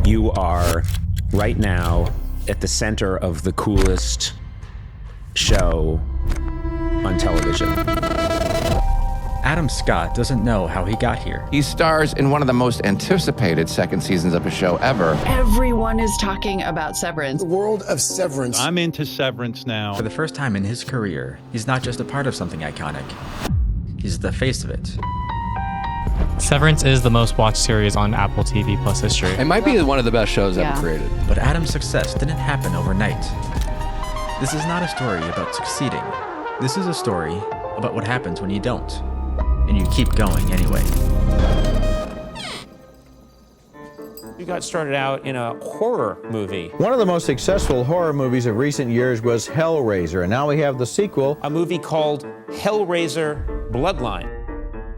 You are right now at the center of the coolest show on television. Adam Scott doesn't know how he got here. He stars in one of the most anticipated second seasons of a show ever. Everyone is talking about Severance. The world of Severance. I'm into Severance now. For the first time in his career, he's not just a part of something iconic. He's the face of it. Severance is the most watched series on Apple TV Plus history. It might be one of the best shows ever created. But Adam's success didn't happen overnight. This is not a story about succeeding. This is a story about what happens when you don't, and you keep going anyway. You got started out in a horror movie. One of the most successful horror movies of recent years was Hellraiser, and now we have the sequel. A movie called Hellraiser Bloodline.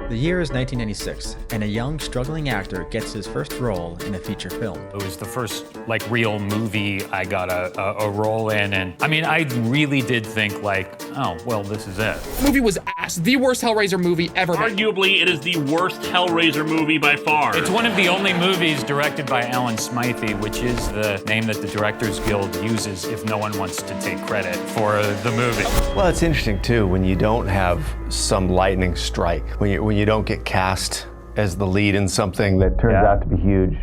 The year is 1996, and a young, struggling actor gets his first role in a feature film. It was the first, real movie I got a role in, and I mean, I really did think, oh, well, this is it. The movie was the worst Hellraiser movie ever made. Arguably, it is the worst Hellraiser movie by far. It's one of the only movies directed by Alan Smythe, which is the name that the Directors Guild uses if no one wants to take credit for the movie. Well, it's interesting, too, when you don't have some lightning strike, when you don't get cast as the lead in something that turns out to be huge.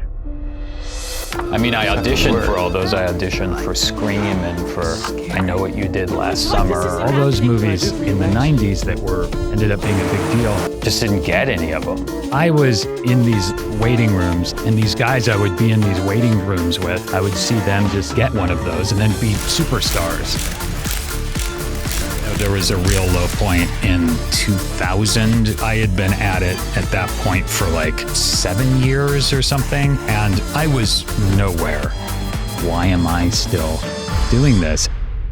I mean, I auditioned for all those. I auditioned for Scream and for I Know What You Did Last Summer. All those movies in the 90s that ended up being a big deal. Just didn't get any of them. I was in these waiting rooms, and these guys I would be in these waiting rooms with, I would see them just get one of those and then be superstars. There was a real low point in 2000. I had been at it at that point for 7 years or something, and I was nowhere. Why am I still doing this?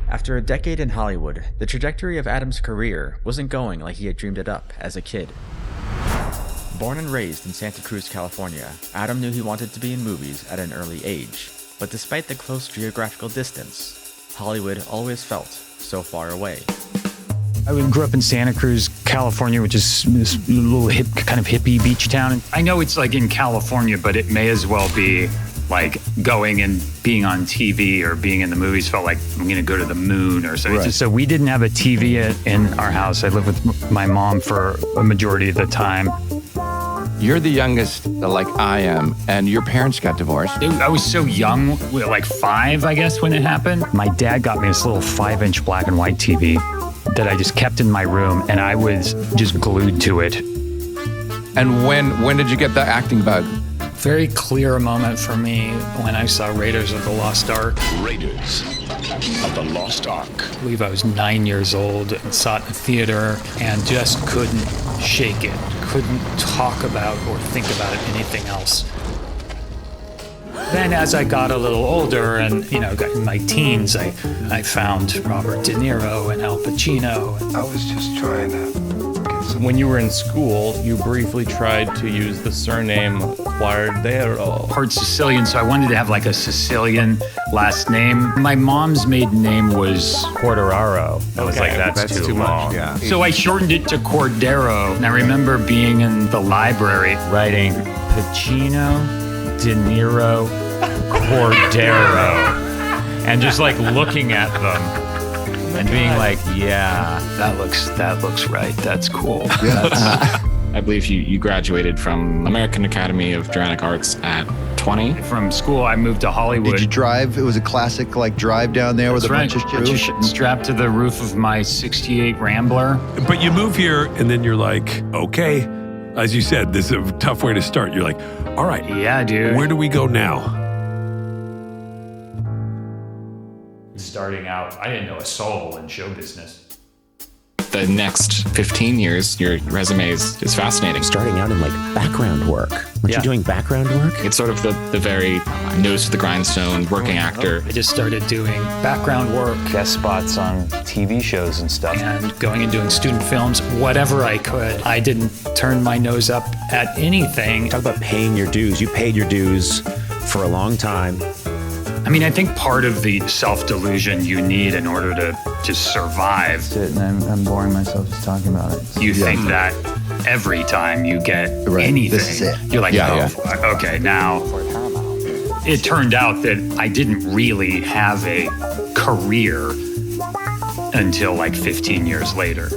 After a decade in Hollywood, the trajectory of Adam's career wasn't going like he had dreamed it up as a kid. Born and raised in Santa Cruz, California, Adam knew he wanted to be in movies at an early age. But despite the close geographical distance, Hollywood always felt so far away. I grew up in Santa Cruz, California, which is this little kind of hippie beach town. And I know it's in California, but it may as well be going and being on TV or being in the movies felt like I'm going to go to the moon or something. Right. So we didn't have a TV in our house. I lived with my mom for a majority of the time. You're the youngest, like I am, and your parents got divorced. I was so young, 5, I guess, when it happened. My dad got me this little 5-inch black and white TV that I just kept in my room, and I was just glued to it. And when did you get the acting bug? Very clear moment for me when I saw Raiders of the Lost Ark. Raiders of the Lost Ark. I believe I was 9 years old and saw it in the theater and just couldn't shake it. Couldn't talk about or think about anything else. Then as I got a little older and, got in my teens, I found Robert De Niro and Al Pacino. I was just trying to get some... When you were in school, you briefly tried to use the surname Guardero. Part Sicilian, so I wanted to have a Sicilian last name. My mom's maiden name was Quartararo. I was that's too long. Yeah. So I shortened it to Cordero. And I remember being in the library writing Pacino, De Niro, Cordero, and just looking at them and being yeah, that looks right. That's cool. I believe you graduated from American Academy of Dramatic Arts at 20. From school, I moved to Hollywood. Did you drive? It was a classic drive down there with a bunch of shit. Strapped to the roof of my '68 Rambler. But you move here, and then you're okay. As you said, this is a tough way to start. You're all right. Yeah, dude. Where do we go now? Starting out, I didn't know a soul in show business. The next 15 years, your resume is fascinating. Starting out in background work. Weren't you doing background work? It's sort of the very nose to the grindstone working actor. I just started doing background work, guest spots on TV shows and stuff, and going and doing student films, whatever I could. I didn't turn my nose up at anything. Talk about paying your dues. You paid your dues for a long time. I mean, I think part of the self-delusion you need in order to just survive. And I'm boring myself just talking about it. You think that every time you get anything, this is it. You're okay, now. It turned out that I didn't really have a career until like 15 years later.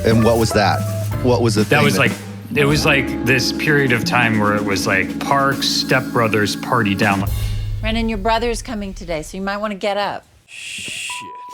And what was that? What was the thing? That was like, it was like this period of time where it was like Parks, Step Brothers, Party Down. Brennan, your brother's coming today, so you might want to get up.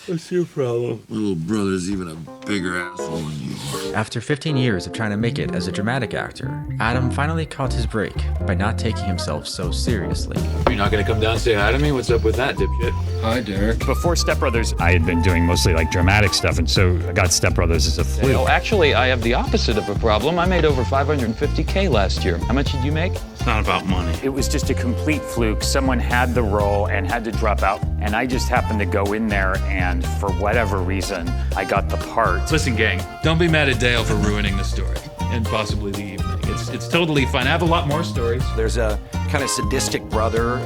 What's your problem? My little brother's even a bigger asshole than you are. After 15 years of trying to make it as a dramatic actor, Adam finally caught his break by not taking himself so seriously. You're not gonna come down and say hi to me? What's up with that, dipshit? Hi, Derek. Before Step Brothers, I had been doing mostly like dramatic stuff, and so I got Step Brothers as a fluke. Oh, actually, I have the opposite of a problem. I made over $550K last year. How much did you make? It's not about money. It was just a complete fluke. Someone had the role and had to drop out, and I just happened to go in there, and for whatever reason, I got the part. Listen, gang, don't be mad at Dale for ruining the story and possibly the evening. It's totally fine. I have a lot more stories. There's a kind of sadistic brother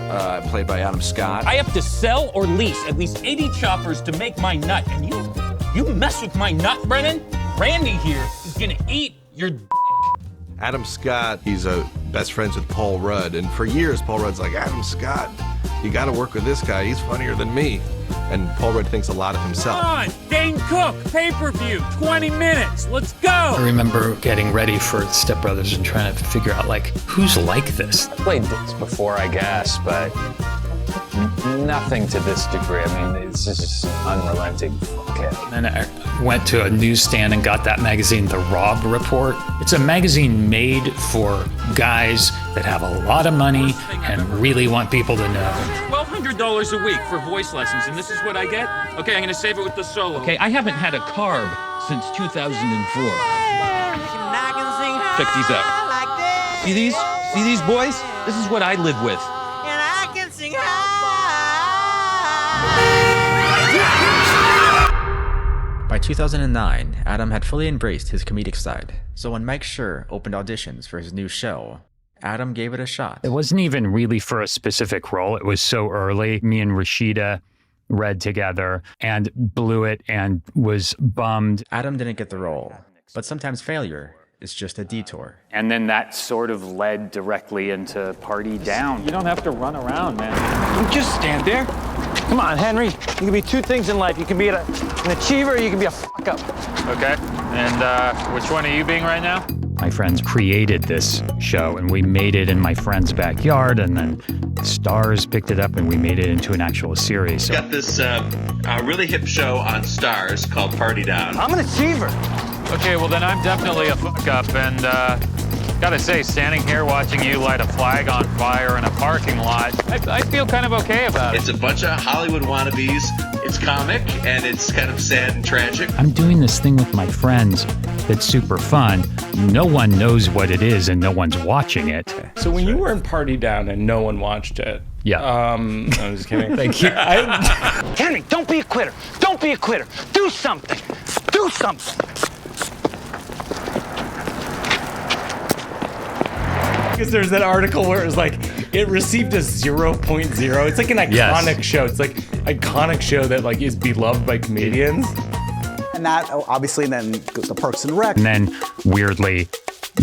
played by Adam Scott. I have to sell or lease at least 80 choppers to make my nut, and you mess with my nut, Brennan? Randy here is gonna eat your Adam Scott, he's best friends with Paul Rudd, and for years Paul Rudd's like, Adam Scott, you gotta work with this guy, he's funnier than me. And Paul Rudd thinks a lot of himself. Come on, Dane Cook, pay-per-view, 20 minutes, let's go! I remember getting ready for Step Brothers and trying to figure out, like, who's like this? I played this before, I guess, but nothing to this degree. I mean, it's just unrelenting fuckhead. And I went to a newsstand and got that magazine, The Rob Report. It's a magazine made for guys that have a lot of money and really want people to know. $1,200 a week for voice lessons, and this is what I get? Okay, I'm gonna save it with the solo. Okay, I haven't had a carb since 2004. Check these out. See these? See these boys? This is what I live with. By 2009, Adam had fully embraced his comedic side, so when Mike Schur opened auditions for his new show, Adam gave it a shot. It wasn't even really for a specific role. It was so early. Me and Rashida read together and blew it and was bummed. Adam didn't get the role, but sometimes failure is just a detour. And then that sort of led directly into Party Down. You don't have to run around, man. You just stand there. Come on, Henry. You can be two things in life. You can be an achiever, or you can be a fuck up. Okay. And which one are you being right now? My friends created this show, and we made it in my friend's backyard, and then Stars picked it up, and we made it into an actual series. Got this really hip show on Stars called Party Down. I'm an achiever. Okay, well then I'm definitely a fuck up, and gotta say, standing here watching you light a flag on fire in a parking lot, I feel kind of okay about it. It's a bunch of Hollywood wannabes. It's comic, and it's kind of sad and tragic. I'm doing this thing with my friends that's super fun. No one knows what it is, and no one's watching it. So when you were in Party Down and no one watched it, yeah. I'm just kidding. Thank you. Henry, don't be a quitter. Don't be a quitter. Do something. Do something. Because there's that article where it was like, it received a 0.0. It's like an iconic show. It's like iconic show that like is beloved by comedians. And that obviously then goes to Parks and Rec. And then weirdly,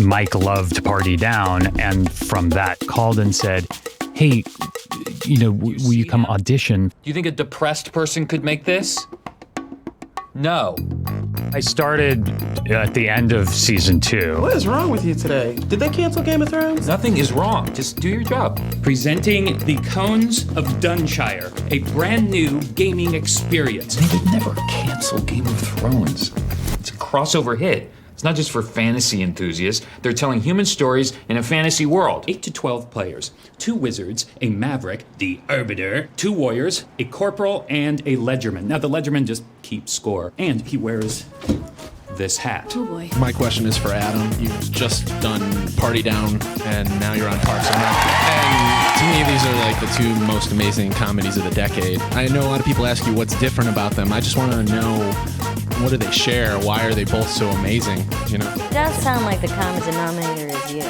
Mike loved Party Down, and from that called and said, hey, you know, will you come audition? Do you think a depressed person could make this? No. I started at the end of season 2. What is wrong with you today? Did they cancel Game of Thrones? Nothing is wrong. Just do your job. Presenting the Cones of Dunshire, a brand new gaming experience. They would never cancel Game of Thrones. It's a crossover hit. It's not just for fantasy enthusiasts. They're telling human stories in a fantasy world. 8 to 12 players, 2 wizards, a maverick, the arbiter, 2 warriors, a corporal, and a ledgerman. Now, the ledgerman just keeps score, and he wears this hat. Oh boy. My question is for Adam. You've just done Party Down, and now you're on Parks and Rec. And to me, these are like the 2 most amazing comedies of the decade. I know a lot of people ask you what's different about them. I just want to know, what do they share? Why are they both so amazing? You know? It does sound like the common denominator is you.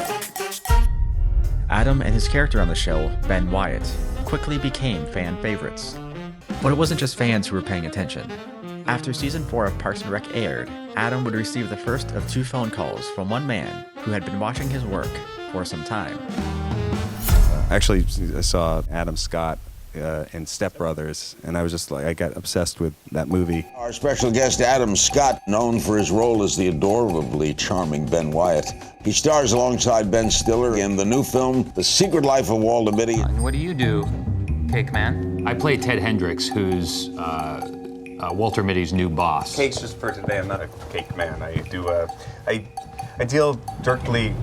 Adam and his character on the show, Ben Wyatt, quickly became fan favorites. But it wasn't just fans who were paying attention. After season 4 of Parks and Rec aired, Adam would receive the first of 2 phone calls from one man who had been watching his work for some time. Actually, I saw Adam Scott in Step Brothers, and I was just like, I got obsessed with that movie. Our special guest, Adam Scott, known for his role as the adorably charming Ben Wyatt. He stars alongside Ben Stiller in the new film, The Secret Life of Walter Mitty. And what do you do, Cake Man? I play Ted Hendricks, who's Walter Mitty's new boss. Cake's just for today. I'm not a cake man. I do I deal directly.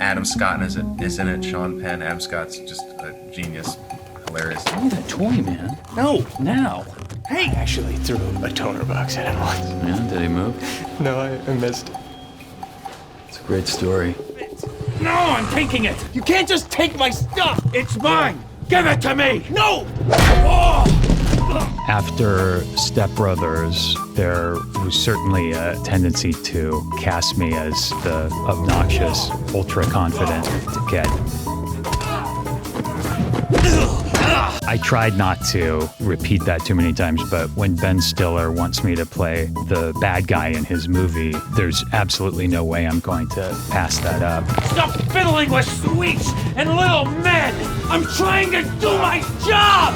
Adam Scott is in it. Sean Penn. Adam Scott's just a genius. Hilarious. Give me that toy, man. No. Now. Hey! I actually threw a toner box at him once. Yeah, did he move? No, I missed. It's a great story. No, I'm taking it. You can't just take my stuff. It's mine. Give it to me. No. After Step Brothers, there was certainly a tendency to cast me as the obnoxious, ultra-confident kid. I tried not to repeat that too many times, but when Ben Stiller wants me to play the bad guy in his movie, there's absolutely no way I'm going to pass that up. Stop fiddling with sweets and little men! I'm trying to do my job!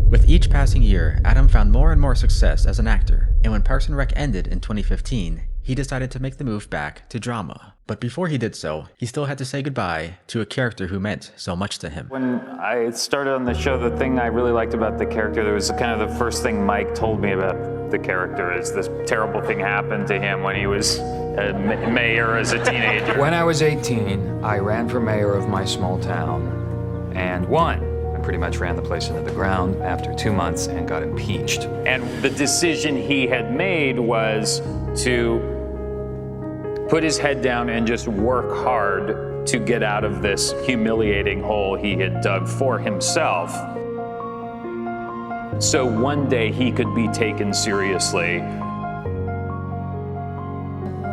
With each passing year, Adam found more and more success as an actor, and when Parks and Rec ended in 2015, he decided to make the move back to drama. But before he did so, he still had to say goodbye to a character who meant so much to him. When I started on the show, the thing I really liked about the character, that was kind of the first thing Mike told me about the character, is this terrible thing happened to him when he was mayor as a teenager. When I was 18, I ran for mayor of my small town and won. I pretty much ran the place into the ground after 2 months and got impeached. And the decision he had made was to put his head down and just work hard to get out of this humiliating hole he had dug for himself. So one day he could be taken seriously.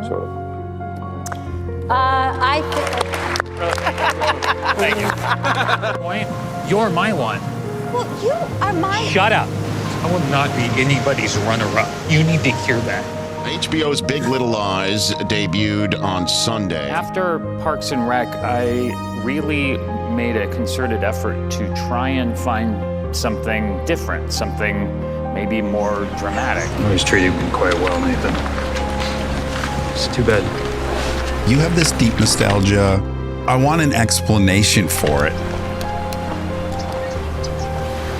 Sort of. Thank you. You're my one. Well, you are my... Shut up. I will not be anybody's runner-up. You need to hear that. HBO's Big Little Lies debuted on Sunday. After Parks and Rec, I really made a concerted effort to try and find something different, something maybe more dramatic. He's treating me quite well, Nathan. It's too bad. You have this deep nostalgia. I want an explanation for it.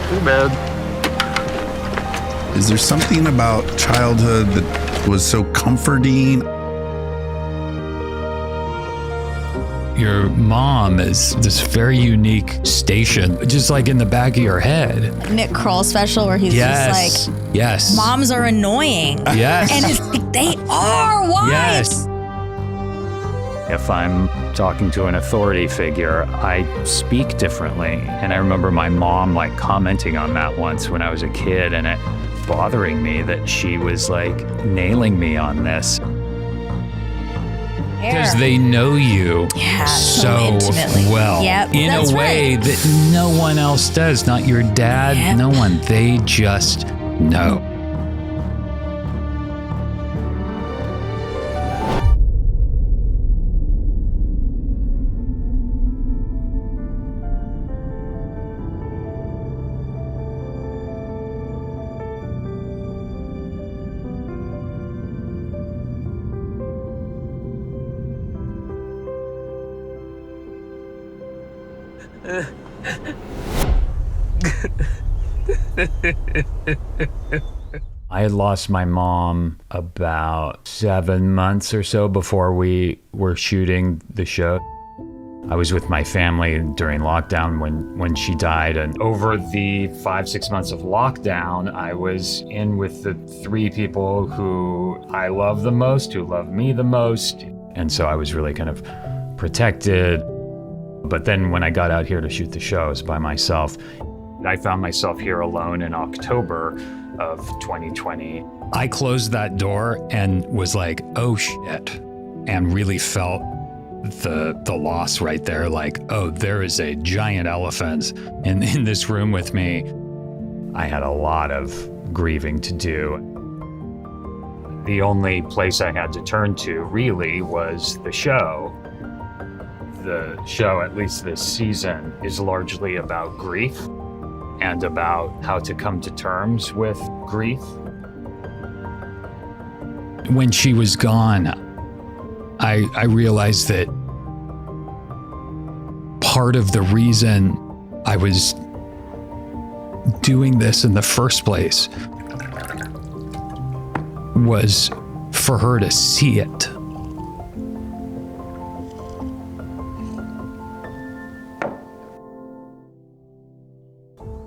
Too bad. Is there something about childhood that was so comforting? Your mom is this very unique station, just like in the back of your head. Nick Kroll special where he's just like, yes, moms are annoying. Yes. And it's like, they are. Why? Yes. If I'm talking to an authority figure, I speak differently. And I remember my mom like commenting on that once when I was a kid, and it bothering me that she was like nailing me on this. Because they know you so intimately. well. Yep, in a way that no one else does. Not your dad, no one. They just know. I had lost my mom about 7 months or so before we were shooting the show. I was with my family during lockdown when she died, and over the 5-6 months of lockdown, I was in with the 3 people who I love the most, who love me the most, and so I was really kind of protected. But then when I got out here to shoot the show, I was by myself. I found myself here alone in October of 2020. I closed that door and was like, oh shit, and really felt the loss right there. Like, oh, there is a giant elephant in this room with me. I had a lot of grieving to do. The only place I had to turn to really was the show. the show, at least this season, is largely about grief and about how to come to terms with grief. When she was gone, I realized that part of the reason I was doing this in the first place was for her to see it.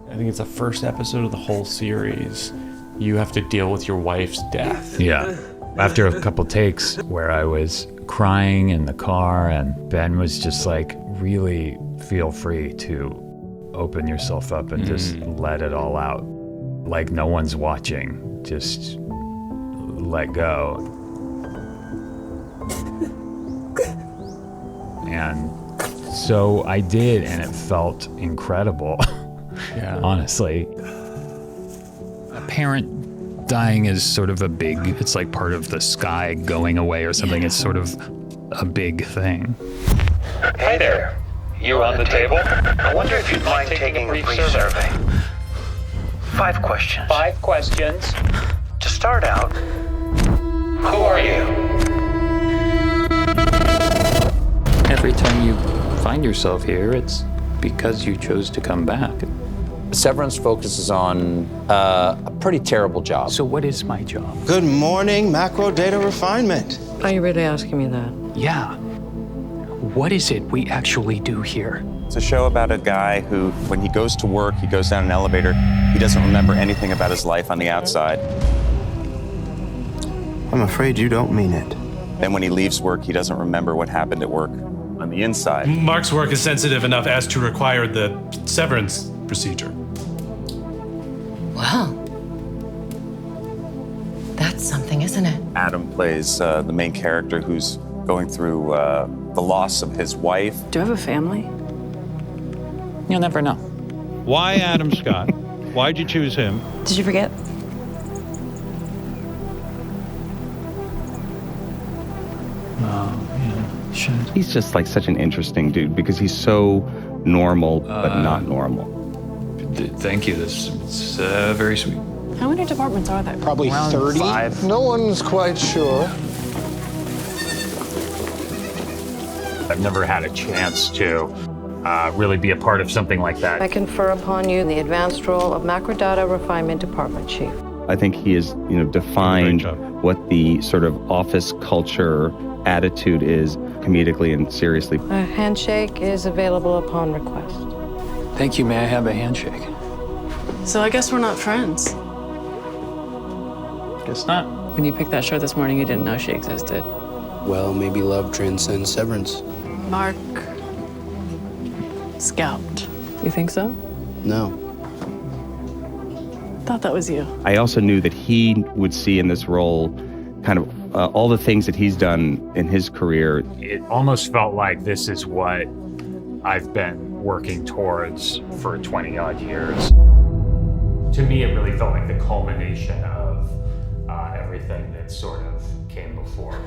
I think it's the first episode of the whole series. You have to deal with your wife's death. Yeah. After a couple takes where I was crying in the car, and Ben was just like, really feel free to open yourself up and just let it all out. Like no one's watching. Just let go. And so I did, and it felt incredible. Yeah. Honestly. A parent dying is sort of it's like part of the sky going away or something. It's sort of a big thing. Hey there. You on the table? I wonder if you'd mind taking a brief survey. 5 questions. 5 questions. To start out, who are you? Every time you find yourself here, it's because you chose to come back. Severance focuses on a pretty terrible job. So what is my job? Good morning, macro data refinement. Are you really asking me that? Yeah. What is it we actually do here? It's a show about a guy who, when he goes to work, he goes down an elevator, he doesn't remember anything about his life on the outside. I'm afraid you don't mean it. Then when he leaves work, he doesn't remember what happened at work on the inside. Mark's work is sensitive enough as to require the severance procedure. Wow. That's something, isn't it? Adam plays the main character who's going through the loss of his wife. Do you have a family? You'll never know. Why Adam Scott? Why'd you choose him? Did you forget? He's just like such an interesting dude because he's so normal, but not normal. Thank you. It's very sweet. How many departments are there? Probably Around 30. 5. No one's quite sure. I've never had a chance to really be a part of something like that. I confer upon you the advanced role of Macrodata Refinement Department Chief. I think he has, defined what the sort of office culture attitude is comedically and seriously. A handshake is available upon request. Thank you. May I have a handshake? So I guess we're not friends. Guess not. When you picked that show this morning, you didn't know she existed. Well, maybe love transcends severance. Mark scalped. You think so? No. Thought that was you. I also knew that he would see in this role kind of all the things that he's done in his career. It almost felt like this is what I've been working towards for 20 odd years. To me, it really felt like the culmination of everything that sort of came before.